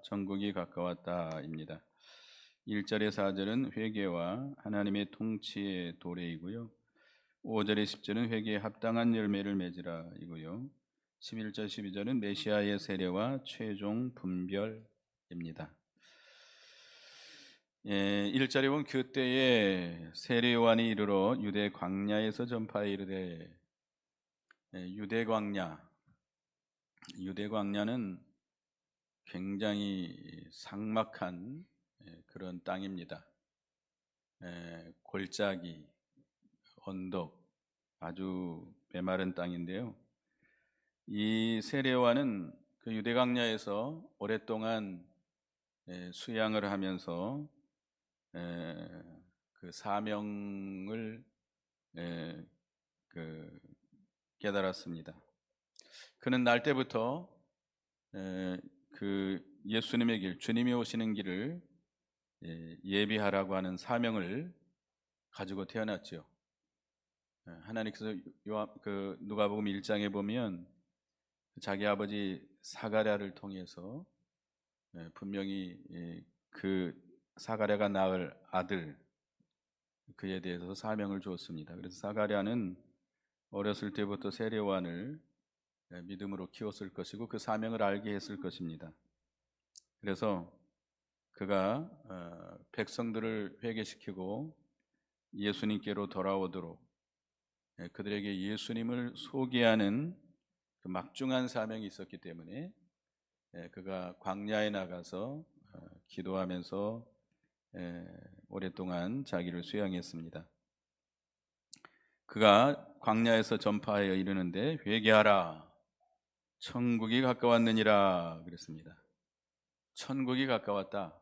천국이 가까웠다입니다. 1절의 4절은 회개와 하나님의 통치의 도래이고요. 5절의 10절은 회개에 합당한 열매를 맺으라이고요. 11절 12절은 메시아의 세례와 최종 분별입니다. 1절에 보면 그때에 세례 요한이 이르러 유대 광야에서 전파에 이르되, 유대 광야는 굉장히 삭막한 그런 땅입니다. 골짜기, 언덕, 아주 메마른 땅인데요. 이 세례 요한은 그 유대 광야에서 오랫동안 수양을 하면서 그 사명을 그 깨달았습니다. 그는 날 때부터 그 예수님의 길, 주님이 오시는 길을 예비하라고 하는 사명을 가지고 태어났죠. 하나님께서 누가복음 1장에 보면 자기 아버지 사가랴를 통해서 분명히 그 사가랴가 낳을 아들 그에 대해서 사명을 주었습니다. 그래서 사가랴는 어렸을 때부터 세례 요한을 믿음으로 키웠을 것이고 그 사명을 알게 했을 것입니다. 그래서 그가 백성들을 회개시키고 예수님께로 돌아오도록 그들에게 예수님을 소개하는 그 막중한 사명이 있었기 때문에 그가 광야에 나가서 기도하면서 오랫동안 자기를 수양했습니다. 그가 광야에서 전파하여 이르는데 회개하라 천국이 가까웠느니라 그랬습니다. 천국이 가까웠다.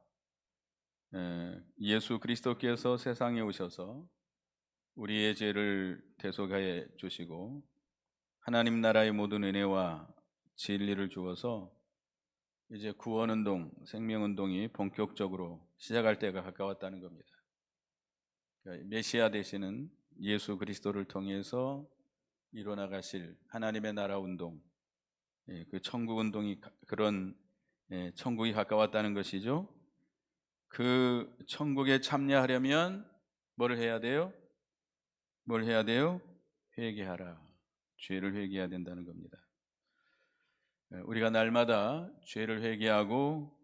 예수 그리스도께서 세상에 오셔서 우리의 죄를 대속하여 주시고 하나님 나라의 모든 은혜와 진리를 주어서 이제 구원운동, 생명운동이 본격적으로 시작할 때가 가까웠다는 겁니다. 그러니까 메시아 되시는 예수 그리스도를 통해서 이뤄나가실 하나님의 나라 운동, 그 천국 운동이 그런 천국이 가까웠다는 것이죠. 그 천국에 참여하려면 뭘 해야 돼요? 뭘 해야 돼요? 회개하라. 죄를 회개해야 된다는 겁니다. 우리가 날마다 죄를 회개하고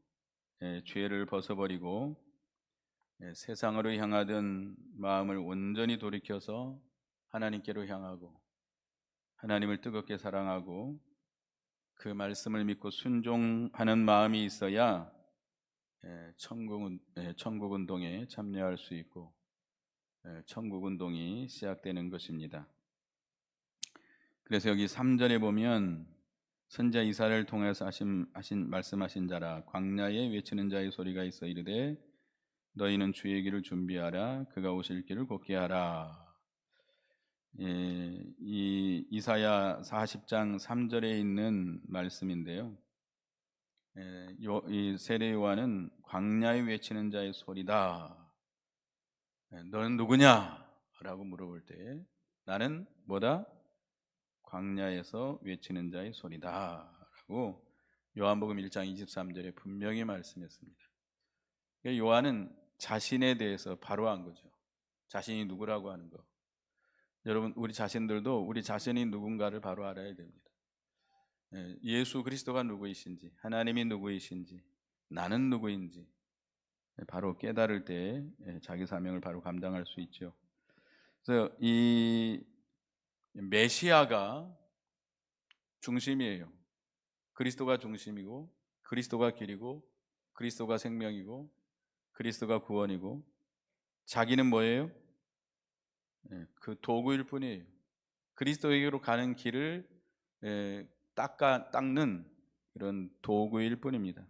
죄를 벗어버리고 세상으로 향하던 마음을 온전히 돌이켜서 하나님께로 향하고 하나님을 뜨겁게 사랑하고 그 말씀을 믿고 순종하는 마음이 있어야 천국 운동에 참여할 수 있고 천국 운동이 시작되는 것입니다. 그래서 여기 3절에 보면 선지자 이사야를 통해서 말씀하신 자라 광야에 외치는 자의 소리가 있어 이르되 너희는 주의 길을 준비하라 그가 오실 길을 곧게 하라. 이 이사야 40장 3절에 있는 말씀인데요. 이 세례 요한은 광야에 외치는 자의 소리다. 너는 누구냐? 라고 물어볼 때 나는 뭐다? 광야에서 외치는 자의 소리다 라고 요한복음 1장 23절에 분명히 말씀했습니다. 요한은 자신에 대해서 바로 한 거죠. 자신이 누구라고 하는 거. 여러분 우리 자신들도 우리 자신이 누군가를 바로 알아야 됩니다. 예수 그리스도가 누구이신지 하나님이 누구이신지 나는 누구인지 바로 깨달을 때 자기 사명을 바로 감당할 수 있죠. 그래서 이 메시아가 중심이에요. 그리스도가 중심이고 그리스도가 길이고 그리스도가 생명이고 그리스도가 구원이고 자기는 뭐예요? 그 도구일 뿐이에요. 그리스도에게로 가는 길을 닦는 그런 도구일 뿐입니다.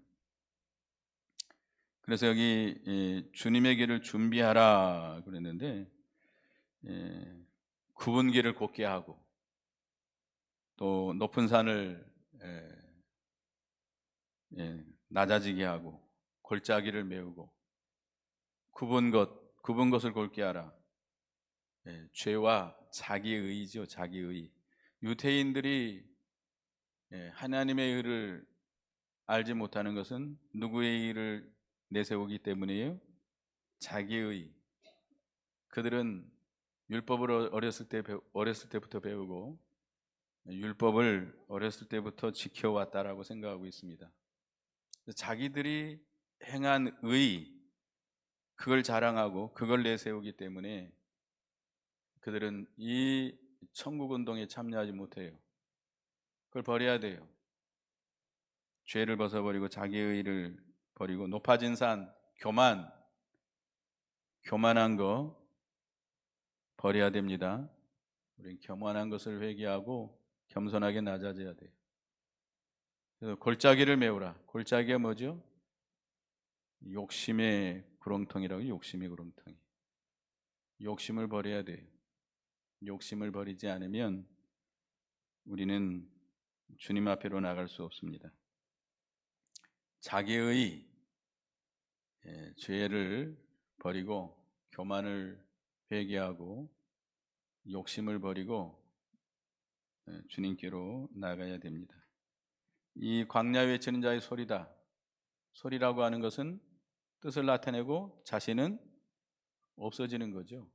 그래서 여기 주님의 길을 준비하라 그랬는데 굽은 길을 곧게 하고 또 높은 산을 낮아지게 하고 골짜기를 메우고 굽은 것을 곧게 하라. 죄와 자기의죠. 자기의. 유대인들이 하나님의 의를 알지 못하는 것은 누구의 의를 내세우기 때문이에요? 자기의. 그들은 율법을 어렸을 때부터 배우고 율법을 어렸을 때부터 지켜왔다라고 생각하고 있습니다. 자기들이 행한 의, 그걸 자랑하고 그걸 내세우기 때문에 그들은 이 천국 운동에 참여하지 못해요. 그걸 버려야 돼요. 죄를 벗어버리고 자기의 의를 버리고 높아진 산, 교만한 거 버려야 됩니다. 우리는 교만한 것을 회개하고 겸손하게 낮아져야 돼요. 그래서 골짜기를 메우라. 골짜기가 뭐죠? 욕심의 구렁텅이라고. 욕심의 구렁텅이. 욕심을 버려야 돼요. 욕심을 버리지 않으면 우리는 주님 앞으로 나갈 수 없습니다. 자기의 죄를 버리고 교만을 회개하고 욕심을 버리고 주님께로 나가야 됩니다. 이 광야 외치는 자의 소리다. 소리라고 하는 것은 뜻을 나타내고 자신은 없어지는 거죠.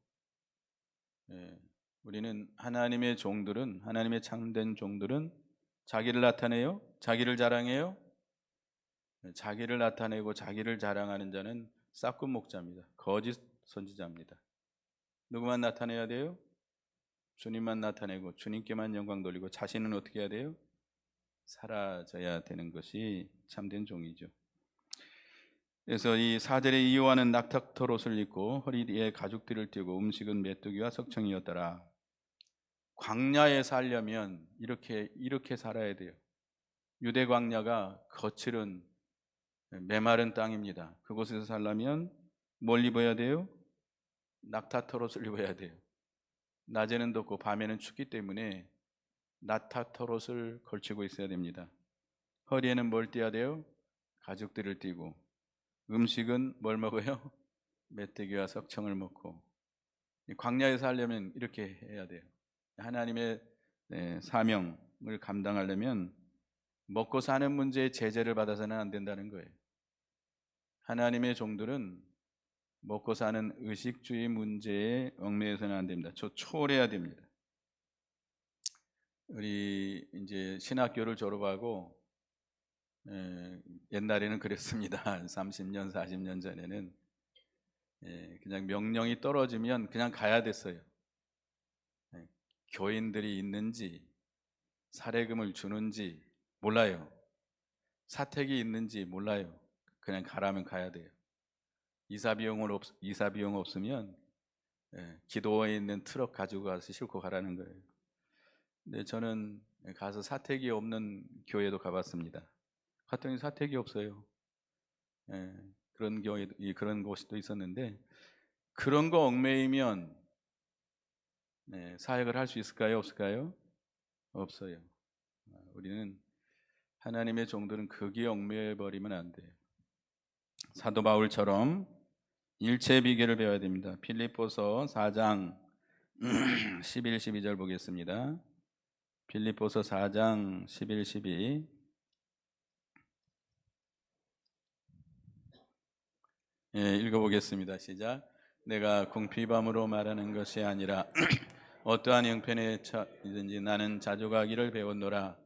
우리는 하나님의 종들은, 하나님의 참된 종들은 자기를 나타내요? 자기를 자랑해요? 자기를 나타내고 자기를 자랑하는 자는 싹군 목자입니다. 거짓 선지자입니다. 누구만 나타내야 돼요? 주님만 나타내고 주님께만 영광 돌리고 자신은 어떻게 해야 돼요? 사라져야 되는 것이 참된 종이죠. 그래서 이 4절에 이 요한은 낙타털옷을 입고 허리에 가죽띠를 띠고 음식은 메뚜기와 석청이었더라. 광야에 살려면 이렇게 살아야 돼요. 유대 광야가 거칠은 메마른 땅입니다. 그곳에서 살려면 뭘 입어야 돼요? 낙타털옷을 입어야 돼요. 낮에는 덥고 밤에는 춥기 때문에 낙타털옷을 걸치고 있어야 됩니다. 허리에는 뭘 띠어야 돼요? 가죽띠를 띠고 음식은 뭘 먹어요? 메뚜기와 석청을 먹고. 광야에 살려면 이렇게 해야 돼요. 하나님의 사명을 감당하려면 먹고 사는 문제에 제재를 받아서는 안 된다는 거예요. 하나님의 종들은 먹고 사는 의식주의 문제에 얽매여서는 안 됩니다. 초월해야 됩니다. 우리 이제 신학교를 졸업하고 옛날에는 그랬습니다. 30년, 40년 전에는 그냥 명령이 떨어지면 그냥 가야 됐어요. 교인들이 있는지 사례금을 주는지 몰라요. 사택이 있는지 몰라요. 그냥 가라면 가야 돼요. 이사 비용 없으면 기도원에 있는 트럭 가지고 가서 싣고 가라는 거예요. 근데 저는 가서 사택이 없는 교회도 가봤습니다. 갔더니 사택이 없어요. 그런 곳이 있었는데 그런 거 얽매이면 사역을 할 수 있을까요? 없을까요? 없어요. 우리는 하나님의 종들은 거기에 얽매여 버리면 안 돼요. 사도 바울처럼 일체의 비결을 배워야 됩니다. 빌립보서 4장 11, 12절 보겠습니다. 빌립보서 4장 11, 12 읽어보겠습니다. 시작. 내가 궁핍함으로 말하는 것이 아니라 어떠한 형편에 처하든지 나는 자족하기를 배웠노라.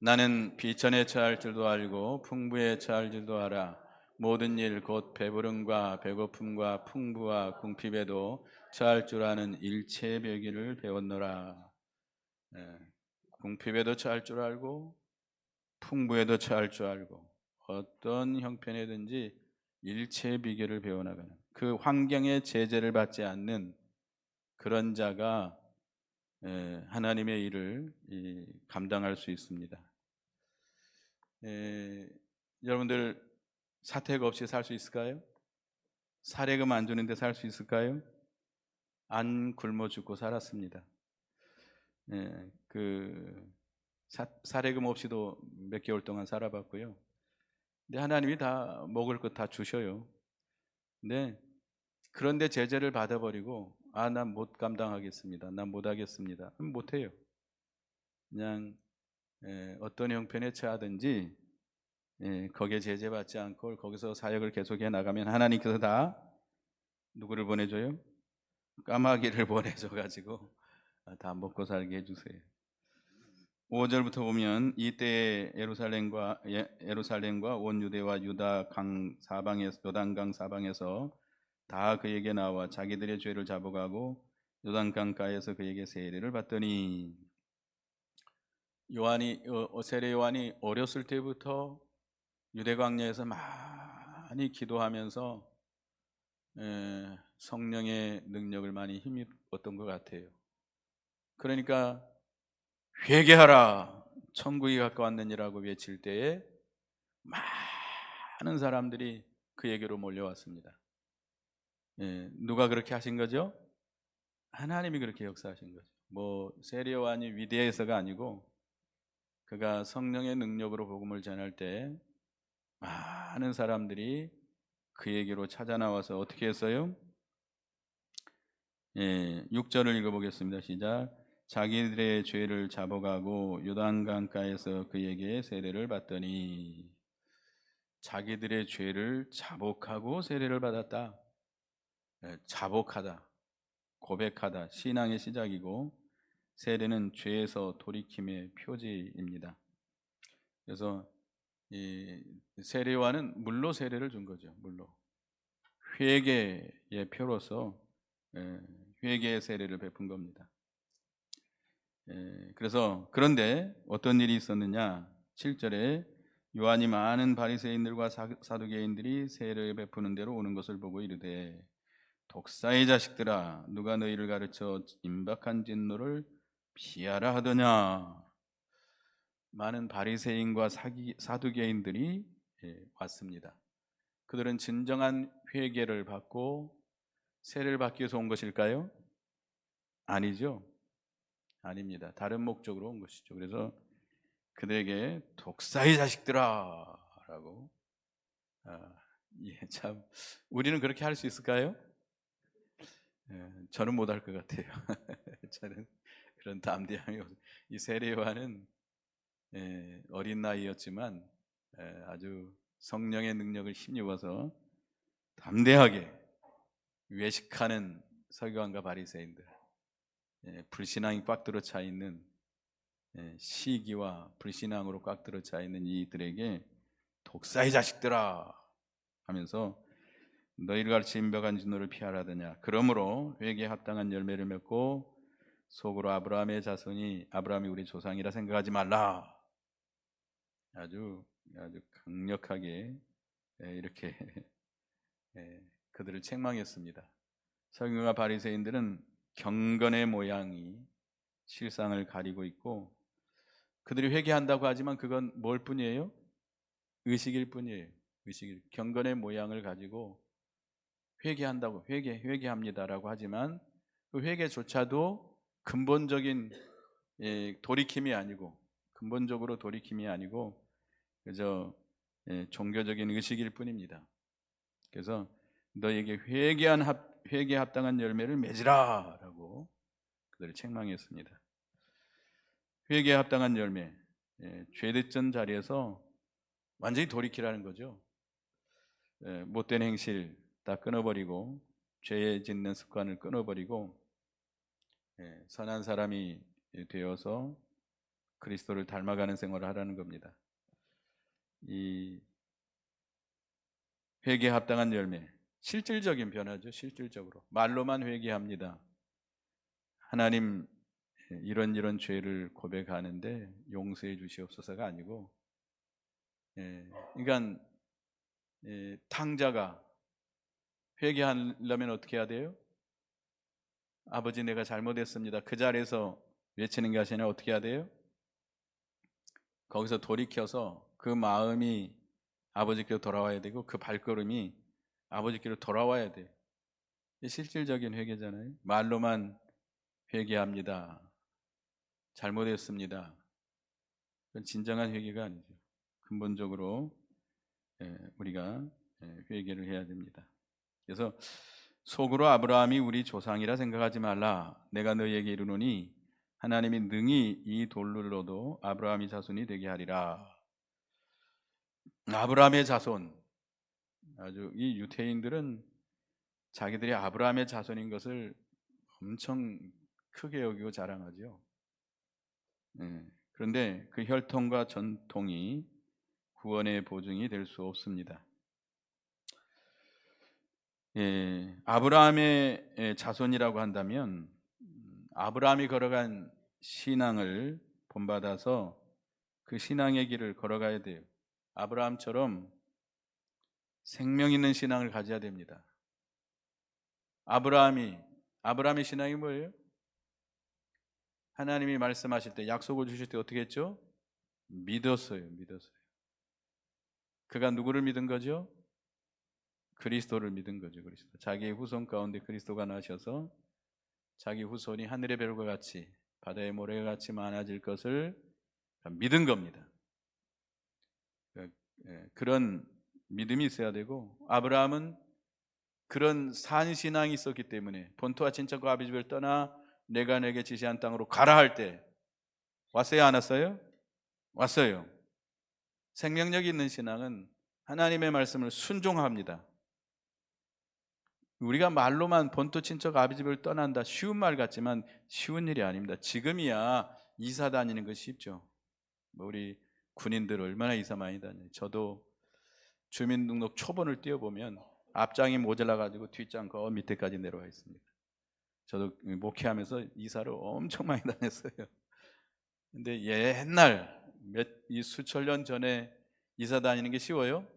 나는 비천에 처할 줄도 알고 풍부에 처할 줄도 알아. 모든 일 곧 배부름과 배고픔과 풍부와 궁핍에도 처할 줄 아는 일체의 비결을 배웠노라. 궁핍에도 처할 줄 알고 풍부에도 처할 줄 알고 어떤 형편이든지 일체의 비결을 배워나가는 그 환경에 제재를 받지 않는 그런 자가 하나님의 일을 감당할 수 있습니다. 여러분들 사택 없이 살 수 있을까요? 사례금 안 주는데 살 수 있을까요? 안 굶어 죽고 살았습니다. 사례금 없이도 몇 개월 동안 살아봤고요. 근데 하나님이 다 먹을 것 다 주셔요. 그런데 제재를 받아버리고 난 못 감당하겠습니다. 난 못하겠습니다. 못해요. 그냥 어떤 형편에 처하든지 거기에 제재받지 않고 거기서 사역을 계속해 나가면 하나님께서 다 누구를 보내줘요? 까마귀를 보내줘 가지고 다 먹고 살게 해주세요. 5절부터 보면 이때 예루살렘과 온 유대와 유다 강 사방에서 요단강 사방에서 다 그에게 나와 자기들의 죄를 자복하고 요단강가에서 그에게 세례를 받더니 세례 요한이 어렸을 때부터 유대 광야에서 많이 기도하면서 성령의 능력을 많이 힘입었던 것 같아요. 그러니까 회개하라 천국이 가까웠느니라고 외칠 때에 많은 사람들이 그에게로 몰려왔습니다. 누가 그렇게 하신 거죠? 하나님이 그렇게 역사하신 거죠. 뭐 세례 요한이 위대해서가 아니고 그가 성령의 능력으로 복음을 전할 때 많은 사람들이 그에게로 찾아 나와서 어떻게 했어요? 6절을 읽어보겠습니다. 시작. 자기들의 죄를 자복하고 요단강가에서 그에게 세례를 받더니 자기들의 죄를 자복하고 세례를 받았다. 자복하다, 고백하다, 신앙의 시작이고 세례는 죄에서 돌이킴의 표지입니다. 그래서 이 세례와는 물로 세례를 준 거죠. 물로 회개의 표로서 회개의 세례를 베푼 겁니다. 그래서 그런데 어떤 일이 있었느냐? 7절에 요한이 많은 바리새인들과 사두개인들이 세례를 베푸는 대로 오는 것을 보고 이르되 독사의 자식들아 누가 너희를 가르쳐 임박한 진노를 피하라 하더냐. 많은 바리새인과 사두개인들이 왔습니다. 그들은 진정한 회개를 받고 세례를 받기 위해서 온 것일까요? 아니죠. 아닙니다. 다른 목적으로 온 것이죠. 그래서 그들에게 독사의 자식들아 라고 참 우리는 그렇게 할 수 있을까요? 저는 못할 것 같아요. 저는 그런 담대함이 없어요. 이 세례 요한은 어린 나이였지만 아주 성령의 능력을 힘입어서 담대하게 외식하는 서기관과 바리새인들, 불신앙이 꽉 들어차 있는 시기와 불신앙으로 꽉 들어차 있는 이들에게 독사의 자식들아 하면서 너희를 가르쳐 임박한 진노를 피하라더냐. 그러므로 회개에 합당한 열매를 맺고 속으로 아브라함의 자손이 아브라함이 우리 조상이라 생각하지 말라. 아주 강력하게 이렇게 그들을 책망했습니다. 서기관과 바리새인들은 경건의 모양이 실상을 가리고 있고 그들이 회개한다고 하지만 그건 뭘 뿐이에요? 의식일 뿐이에요. 의식일. 경건의 모양을 가지고 회개한다고 회개합니다라고 하지만 그 회개조차도 근본적인 돌이킴이 아니고 근본적으로 돌이킴이 아니고 그저 종교적인 의식일 뿐입니다. 그래서 너에게 회개에 합당한 열매를 맺으라라고 그들을 책망했습니다. 회개에 합당한 열매, 죄됐던 자리에서 완전히 돌이키라는 거죠. 못된 행실 다 끊어버리고 죄에 짓는 습관을 끊어버리고 선한 사람이 되어서 그리스도를 닮아가는 생활을 하라는 겁니다. 이 회개에 합당한 열매, 실질적인 변화죠. 실질적으로 말로만 회개합니다. 하나님 이런 죄를 고백하는데 용서해 주시옵소서가 아니고 그러니까 탕자가 회개하려면 어떻게 해야 돼요? 아버지 내가 잘못했습니다. 그 자리에서 외치는 게 아니라 어떻게 해야 돼요? 거기서 돌이켜서 그 마음이 아버지께로 돌아와야 되고 그 발걸음이 아버지께로 돌아와야 돼요. 실질적인 회개잖아요. 말로만 회개합니다. 잘못했습니다. 그건 진정한 회개가 아니죠. 근본적으로 우리가 회개를 해야 됩니다. 그래서 속으로 아브라함이 우리 조상이라 생각하지 말라. 내가 너희에게 이르노니 하나님이 능히 이 돌로도 아브라함이 자손이 되게 하리라. 아브라함의 자손. 아주 이 유대인들은 자기들이 아브라함의 자손인 것을 엄청 크게 여기고 자랑하죠. 그런데 그 혈통과 전통이 구원의 보증이 될 수 없습니다. 아브라함의 자손이라고 한다면 아브라함이 걸어간 신앙을 본받아서 그 신앙의 길을 걸어가야 돼요. 아브라함처럼 생명 있는 신앙을 가져야 됩니다. 아브라함의 신앙이 뭐예요? 하나님이 말씀하실 때, 약속을 주실 때 어떻게 했죠? 믿었어요. 그가 누구를 믿은 거죠? 그리스도를 믿은 거죠. 그리스도. 자기의 후손 가운데 그리스도가 나셔서 자기 후손이 하늘의 별과 같이 바다의 모래가 같이 많아질 것을 믿은 겁니다. 그런 믿음이 있어야 되고, 아브라함은 그런 산 신앙이 있었기 때문에 본토와 친척과 아비 집을 떠나 내가 내게 지시한 땅으로 가라 할 때 왔어요, 안 왔어요? 왔어요. 생명력 있는 신앙은 하나님의 말씀을 순종합니다. 우리가 말로만 본토 친척 아비 집을 떠난다, 쉬운 말 같지만 쉬운 일이 아닙니다. 지금이야 이사 다니는 거 쉽죠. 우리 군인들 얼마나 이사 많이 다녀요. 저도 주민등록 초본을 띄워보면 앞장이 모자라 가지고 뒷장 거 밑에까지 내려와 있습니다. 저도 목회하면서 이사를 엄청 많이 다녔어요. 근데 옛날 이 수천 년 전에 이사 다니는 게 쉬워요?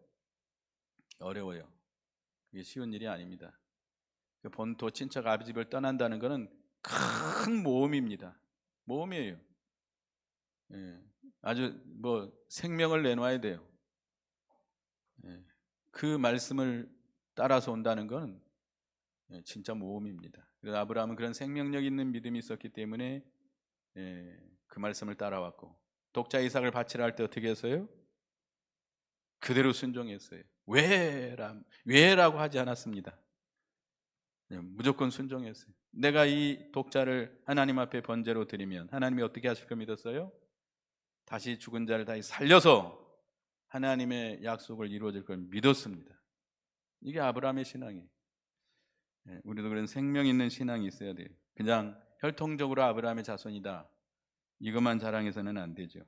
어려워요. 그게 쉬운 일이 아닙니다. 본토 친척 아비 집을 떠난다는 것은 큰 모험입니다. 모험이에요. 아주 생명을 내놔야 돼요. 그 말씀을 따라서 온다는 건 진짜 모험입니다. 그래서 아브라함은 그런 생명력 있는 믿음이 있었기 때문에 그 말씀을 따라왔고, 독자 이삭을 바치라 할 때 어떻게 했어요? 그대로 순종했어요. 왜라고 하지 않았습니다. 무조건 순종했어요. 내가 이 독자를 하나님 앞에 번제로 드리면 하나님이 어떻게 하실 거 믿었어요? 다시 죽은 자를 다시 살려서 하나님의 약속을 이루어질 걸 믿었습니다. 이게 아브라함의 신앙이에요. 우리도 그런 생명 있는 신앙이 있어야 돼요. 그냥 혈통적으로 아브라함의 자손이다, 이것만 자랑해서는 안 되죠.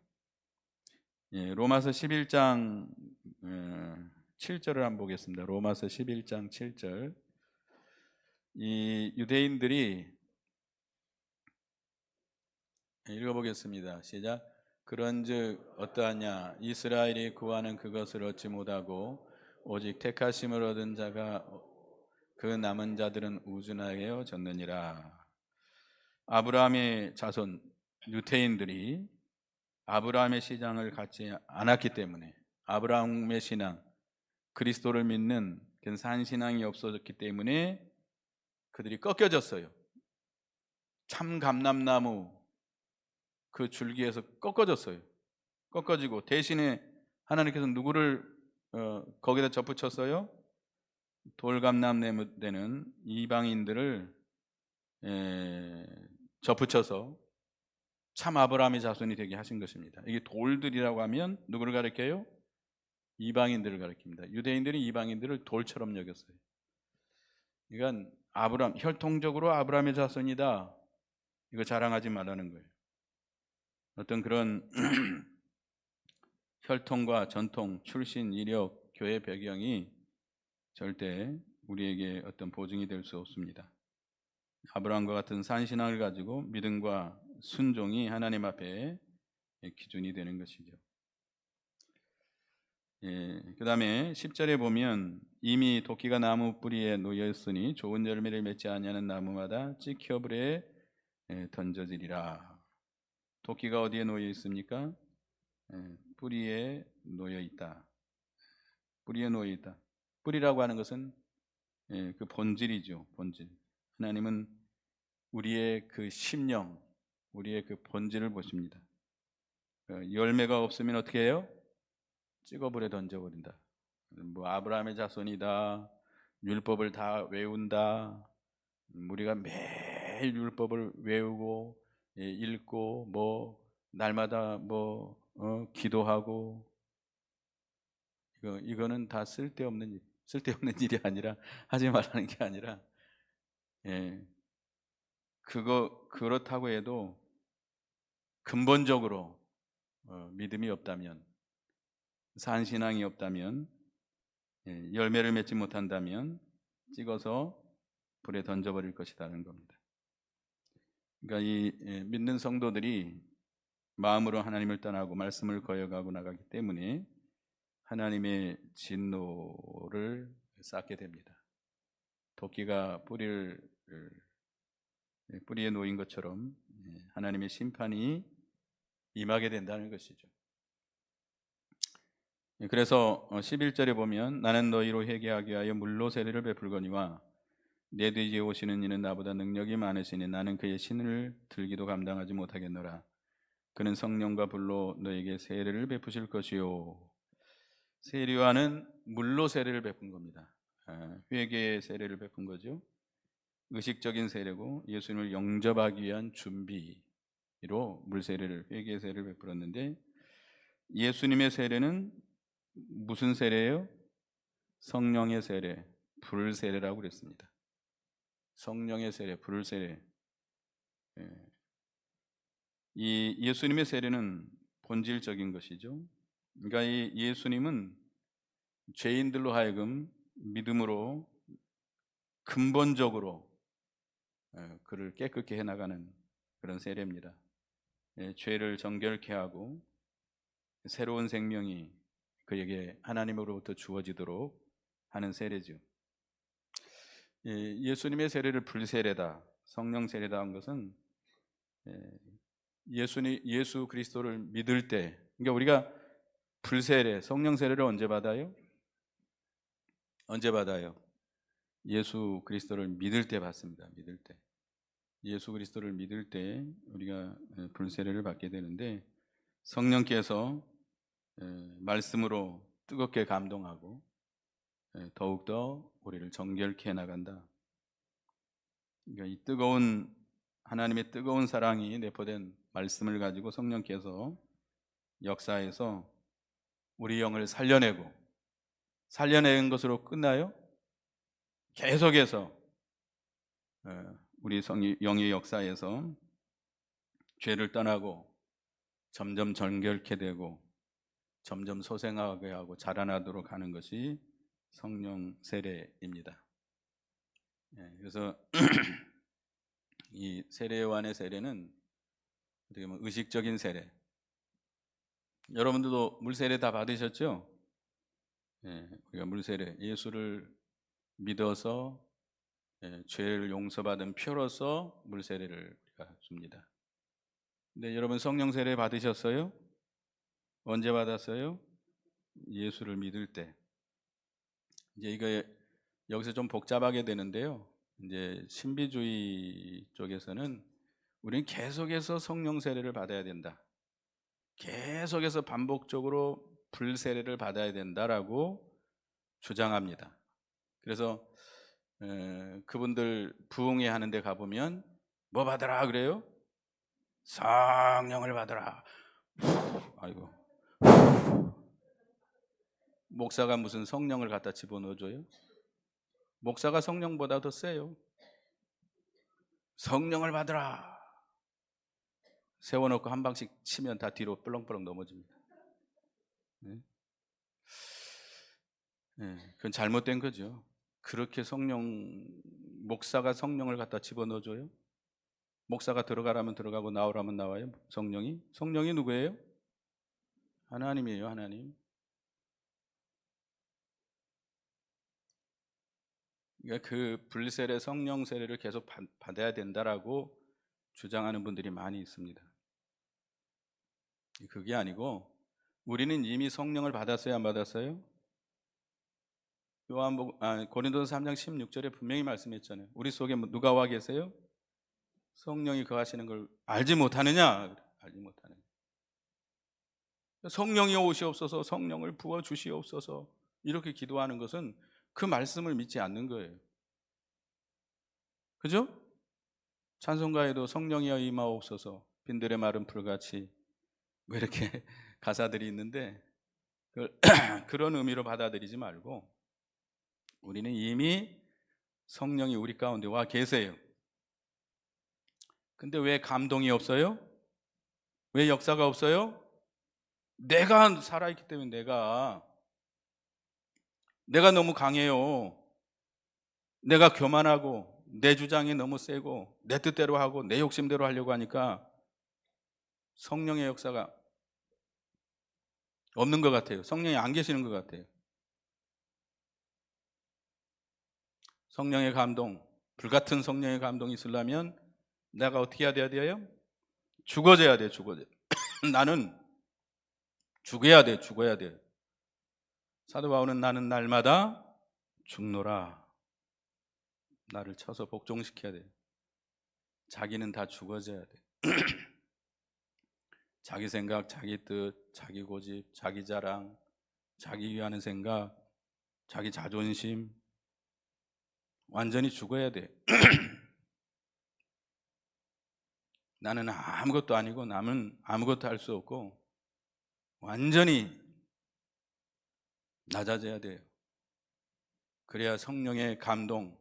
로마서 11장 7절을 한번 보겠습니다. 로마서 11장 7절. 이 유대인들이, 읽어보겠습니다. 시작. 그런즉 어떠하냐, 이스라엘이 구하는 그것을 얻지 못하고 오직 택하심을 얻은 자가 그 남은 자들은 우준하여 졌느니라. 아브라함의 자손 유대인들이 아브라함의 신앙을 갖지 않았기 때문에, 아브라함의 신앙, 그리스도를 믿는 산신앙이 없어졌기 때문에 그들이 꺾여졌어요. 참 감람나무 그 줄기에서 꺾어졌어요. 꺾어지고 대신에 하나님께서 누구를 거기다 접붙였어요? 돌감람나무 되는 이방인들을 접붙여서 참 아브라함의 자손이 되게 하신 것입니다. 이게 돌들이라고 하면 누구를 가리켜요? 이방인들을 가리킵니다. 유대인들이 이방인들을 돌처럼 여겼어요. 그러니까 아브라함, 혈통적으로 아브라함의 자손이다, 이거 자랑하지 말라는 거예요. 어떤 그런 혈통과 전통, 출신, 이력, 교회 배경이 절대 우리에게 어떤 보증이 될 수 없습니다. 아브라함과 같은 산신앙을 가지고 믿음과 순종이 하나님 앞에 기준이 되는 것이죠. 그 다음에 10절에 보면 이미 도끼가 나무 뿌리에 놓였으니 좋은 열매를 맺지 아니하는 나무마다 찍혀 불에 던져지리라. 도끼가 어디에 놓여 있습니까? 뿌리에 놓여 있다. 뿌리에 놓여 있다. 뿌리라고 하는 것은 그 본질이죠. 본질. 하나님은 우리의 그 심령, 우리의 그 본질을 보십니다. 열매가 없으면 어떻게 해요? 찍어불에 던져버린다. 아브라함의 자손이다, 율법을 다 외운다, 우리가 매일 율법을 외우고 읽고 날마다 기도하고, 이거는 다 쓸데없는 일이 아니라, 하지 말라는 게 아니라, 예, 그렇다고 해도 근본적으로 믿음이 없다면, 산신앙이 없다면, 열매를 맺지 못한다면 찍어서 불에 던져버릴 것이라는 겁니다. 그러니까 믿는 성도들이 마음으로 하나님을 떠나고 말씀을 거역하고 나가기 때문에 하나님의 진노를 쌓게 됩니다. 도끼가 뿌리에 놓인 것처럼 하나님의 심판이 임하게 된다는 것이죠. 그래서 11절에 보면 나는 너희로 회개하게 하여 물로 세례를 베풀거니와 내 뒤에 오시는 이는 나보다 능력이 많으시니 나는 그의 신을 들기도 감당하지 못하겠노라. 그는 성령과 불로 너에게 세례를 베푸실 것이요. 세례와는 물로 세례를 베푼 겁니다. 회개의 세례를 베푼 거죠. 의식적인 세례고 예수님을 영접하기 위한 준비로 물세례를, 회개의 세례를 베풀었는데, 예수님의 세례는 무슨 세례예요? 성령의 세례, 불세례라고 그랬습니다. 성령의 세례, 불세례. 이 예수님의 세례는 본질적인 것이죠. 그러니까 이 예수님은 죄인들로 하여금 믿음으로 근본적으로 그를 깨끗게 해나가는 그런 세례입니다. 죄를 정결케 하고 새로운 생명이 그에게 하나님으로부터 주어지도록 하는 세례죠. 예수님의 세례를 불세례다, 성령 세례다 한 것은 예수 그리스도를 믿을 때, 그러니까 우리가 불세례, 성령 세례를 언제 받아요? 언제 받아요? 예수 그리스도를 믿을 때 받습니다. 믿을 때. 예수 그리스도를 믿을 때 우리가 불세례를 받게 되는데, 성령께서 말씀으로 뜨겁게 감동하고 더욱더 우리를 정결케 해 나간다. 그러니까 이 하나님의 뜨거운 사랑이 내포된 말씀을 가지고 성령께서 역사해서 우리 영을 살려낸 것으로 끝나요? 계속해서 우리 영의 역사에서 죄를 떠나고 점점 정결케 되고 점점 소생하게 하고 자라나도록 하는 것이 성령 세례입니다. 그래서 이 세례요한의 세례는 어떻게 보면 의식적인 세례. 여러분들도 물세례 다 받으셨죠? 우리가 물세례, 예수를 믿어서 죄를 용서받은 표로서 물세례를 우리가 줍니다. 근데 여러분 성령 세례 받으셨어요? 언제 받았어요? 예수를 믿을 때. 이제 이거 여기서 좀 복잡하게 되는데요. 이제 신비주의 쪽에서는 우리는 계속해서 성령 세례를 받아야 된다, 계속해서 반복적으로 불세례를 받아야 된다라고 주장합니다. 그래서 그분들 부흥회 하는 데 가보면 뭐 받으라 그래요? 성령을 받으라. 아이고, 목사가 무슨 성령을 갖다 집어넣어줘요? 목사가 성령보다 더 세요. 성령을 받으라. 세워놓고 한 방씩 치면 다 뒤로 뻘렁뻘렁 넘어집니다. 그건 잘못된 거죠. 그렇게 목사가 성령을 갖다 집어넣어줘요? 목사가 들어가라면 들어가고 나오라면 나와요? 성령이 누구예요? 하나님이에요. 하나님. 그러니까 그 불세례, 성령 세례를 계속 받아야 된다라고 주장하는 분들이 많이 있습니다. 그게 아니고 우리는 이미 성령을 받았어요, 안 받았어요? 고린도서 3장 16절에 분명히 말씀했잖아요. 우리 속에 누가 와 계세요? 성령이 거하시는 걸 알지 못하느냐? 알지 못하느냐. 성령이 오시옵소서, 성령을 부어 주시옵소서, 이렇게 기도하는 것은 그 말씀을 믿지 않는 거예요. 그죠? 찬송가에도 성령이여 임하옵소서, 빈들의 마른 풀같이, 뭐 이렇게 가사들이 있는데, 그런 의미로 받아들이지 말고 우리는 이미 성령이 우리 가운데 와 계세요. 근데 왜 감동이 없어요? 왜 역사가 없어요? 내가 살아있기 때문에 내가 너무 강해요. 내가 교만하고 내 주장이 너무 세고 내 뜻대로 하고 내 욕심대로 하려고 하니까 성령의 역사가 없는 것 같아요. 성령이 안 계시는 것 같아요. 성령의 감동, 불같은 성령의 감동이 있으려면 내가 어떻게 해야 돼요? 죽어져야 돼요. 죽어져. 나는 죽어야 돼요. 죽어야 돼요. 사도 바울은 나는 날마다 죽노라. 나를 쳐서 복종시켜야 돼요. 자기는 다 죽어져야 돼요. 자기 생각, 자기 뜻, 자기 고집, 자기 자랑, 자기 위하는 생각, 자기 자존심 완전히 죽어야 돼. 나는 아무것도 아니고 남은 아무것도 할 수 없고 완전히 낮아져야 돼요. 그래야 성령의 감동,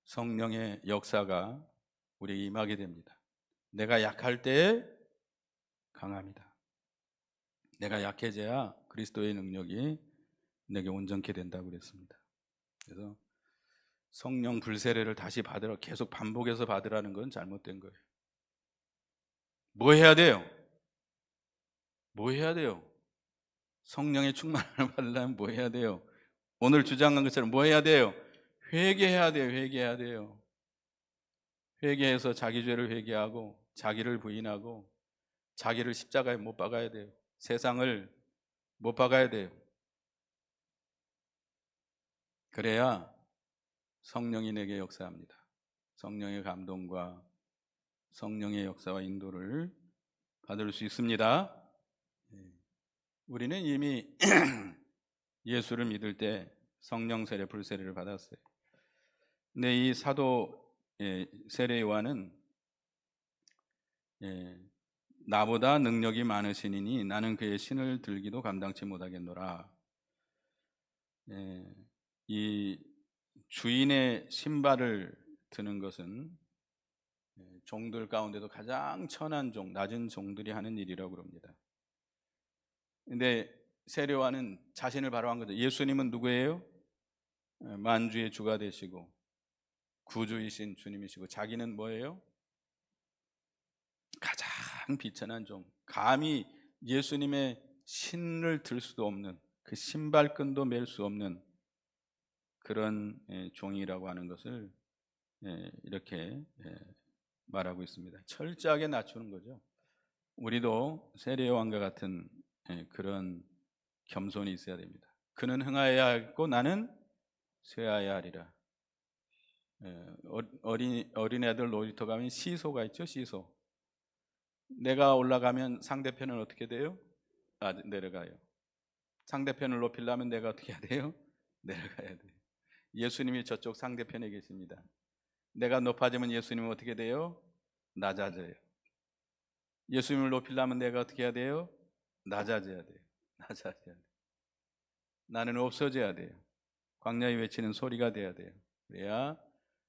성령의 역사가 우리에게 임하게 됩니다. 내가 약할 때에 강합니다. 내가 약해져야 그리스도의 능력이 내게 온전케 된다고 그랬습니다. 그래서 성령 불세례를 다시 받으라, 계속 반복해서 받으라는 건 잘못된 거예요. 뭐 해야 돼요? 뭐 해야 돼요? 성령의 충만을 받으려면 뭐 해야 돼요? 오늘 주장한 것처럼 뭐 해야 돼요? 회개해야 돼요. 회개해야 돼요. 회개해서 자기 죄를 회개하고 자기를 부인하고 자기를 십자가에 못 박아야 돼요. 세상을 못 박아야 돼요. 그래야 성령이 내게 역사합니다. 성령의 감동과 성령의 역사와 인도를 받을 수 있습니다. 우리는 이미 예수를 믿을 때 성령 세례, 불세례를 받았어요. 근데 이 사도 세례 요한은 나보다 능력이 많으시니 나는 그의 신을 들기도 감당치 못하겠노라. 이 주인의 신발을 드는 것은 종들 가운데도 가장 천한 종, 낮은 종들이 하는 일이라고 그럽니다. 근데 세례 요한은 자신을 바로 한 거죠. 예수님은 누구예요? 만주의 주가 되시고 구주이신 주님이시고 자기는 뭐예요? 가장 비천한 종, 감히 예수님의 신을 들 수도 없는 그 신발끈도 맬 수 없는 그런 종이라고 하는 것을 이렇게 말하고 있습니다. 철저하게 낮추는 거죠. 우리도 세례요한과 같은 그런 겸손이 있어야 됩니다. 그는 흥하여야 하고 나는 쇠하여야 하리라. 어린애들 놀이터 가면 시소가 있죠. 시소. 내가 올라가면 상대편은 어떻게 돼요? 내려가요. 상대편을 높이려면 내가 어떻게 해야 돼요? 내려가야 돼요. 예수님이 저쪽 상대편에 계십니다. 내가 높아지면 예수님은 어떻게 돼요? 낮아져요. 예수님을 높이려면 내가 어떻게 해야 돼요? 낮아져야 돼요. 낮아져야 돼요. 나는 없어져야 돼요. 광야에 외치는 소리가 돼야 돼요. 그래야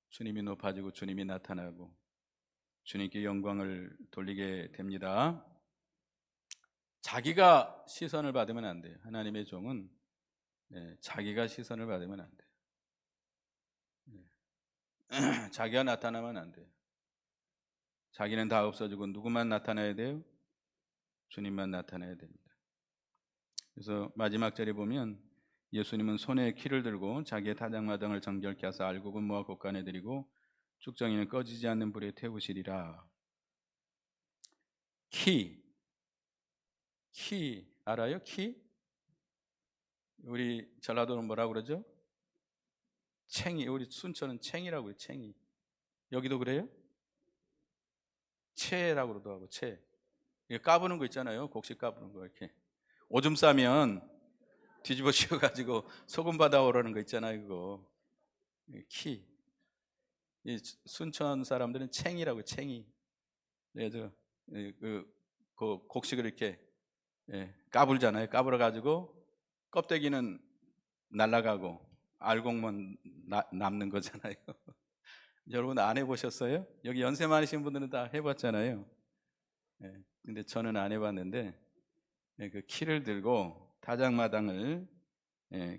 주님이 높아지고 주님이 나타나고 주님께 영광을 돌리게 됩니다. 자기가 시선을 받으면 안 돼요. 하나님의 종은 자기가 시선을 받으면 안 돼요. 자기가 나타나면 안 돼요. 자기는 다 없어지고 누구만 나타나야 돼요? 주님만 나타나야 됩니다. 그래서 마지막 절에 보면 예수님은 손에 키를 들고 자기의 타작마당을 정결케 하사 알곡은 모아 곡간에 드리고 쭉정이는 꺼지지 않는 불에 태우시리라. 키 알아요? 키? 우리 전라도는 뭐라고 그러죠? 챙이. 우리 순천은 챙이라고 해요. 챙이. 여기도 그래요? 채라고 그러더라고. 채. 이게 까부는 거 있잖아요. 곡식 까부는 거 이렇게. 오줌 싸면 뒤집어 씌워가지고 소금 받아오라는 거 있잖아요. 그거. 키. 이 순천 사람들은 챙이라고. 챙이. 그래서 그 곡식을 이렇게 까불잖아요. 까불어 가지고 껍데기는 날아가고 알곡만 남는 거잖아요. 여러분 안 해보셨어요? 여기 연세 많으신 분들은 다 해봤잖아요. 예, 근데 저는 안 해봤는데 그 키를 들고 다장마당을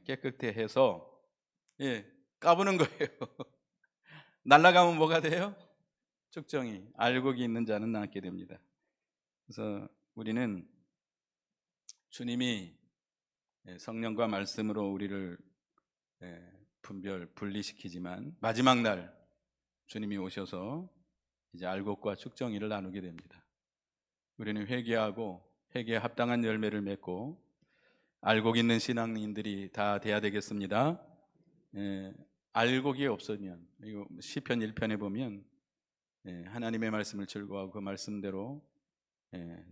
깨끗이 해서 까부는 거예요. 날아가면 뭐가 돼요? 쭉정이 알곡이 있는 자는 남게 됩니다. 그래서 우리는 주님이 성령과 말씀으로 우리를 분리시키지만 마지막 날 주님이 오셔서 이제 알곡과 쭉정이를 나누게 됩니다. 우리는 회개하고 회개에 합당한 열매를 맺고 알곡 있는 신앙인들이 다 돼야 되겠습니다. 알곡이 없으면 이거 시편 1편에 보면 하나님의 말씀을 즐거워하고 그 말씀대로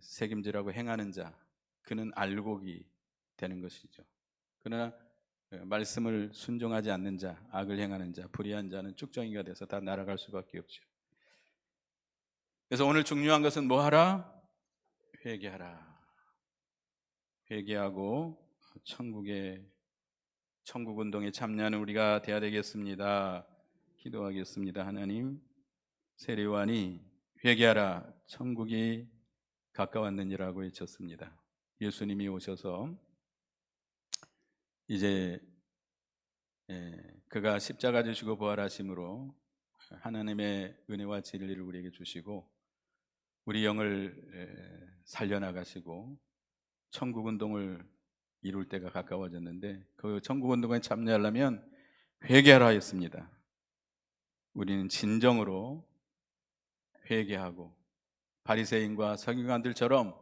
책임지라고 행하는 자 그는 알곡이 되는 것이죠. 그러나 말씀을 순종하지 않는 자, 악을 행하는 자, 불의한 자는 쭉정이가 돼서 다 날아갈 수밖에 없죠. 그래서 오늘 중요한 것은 뭐 하라? 회개하라. 회개하고 천국 운동에 참여하는 우리가 되어야 되겠습니다. 기도하겠습니다. 하나님, 세례요한이 회개하라, 천국이 가까웠느니라고 외쳤습니다. 예수님이 오셔서 이제 그가 십자가 지시고 부활하심으로 하나님의 은혜와 진리를 우리에게 주시고 우리 영을 살려나가시고 천국 운동을 이룰 때가 가까워졌는데 그 천국 운동에 참여하려면 회개하라 했습니다. 우리는 진정으로 회개하고 바리새인과 서기관들처럼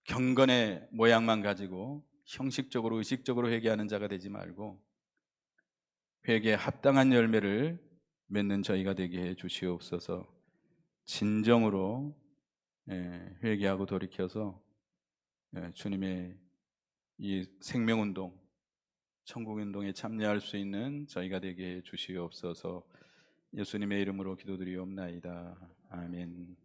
경건의 모양만 가지고 형식적으로 의식적으로 회개하는 자가 되지 말고 회개에 합당한 열매를 맺는 저희가 되게 해 주시옵소서. 진정으로 회개하고 돌이켜서 주님의 이 생명운동, 천국운동에 참여할 수 있는 저희가 되게 해 주시옵소서. 예수님의 이름으로 기도드리옵나이다. 아멘.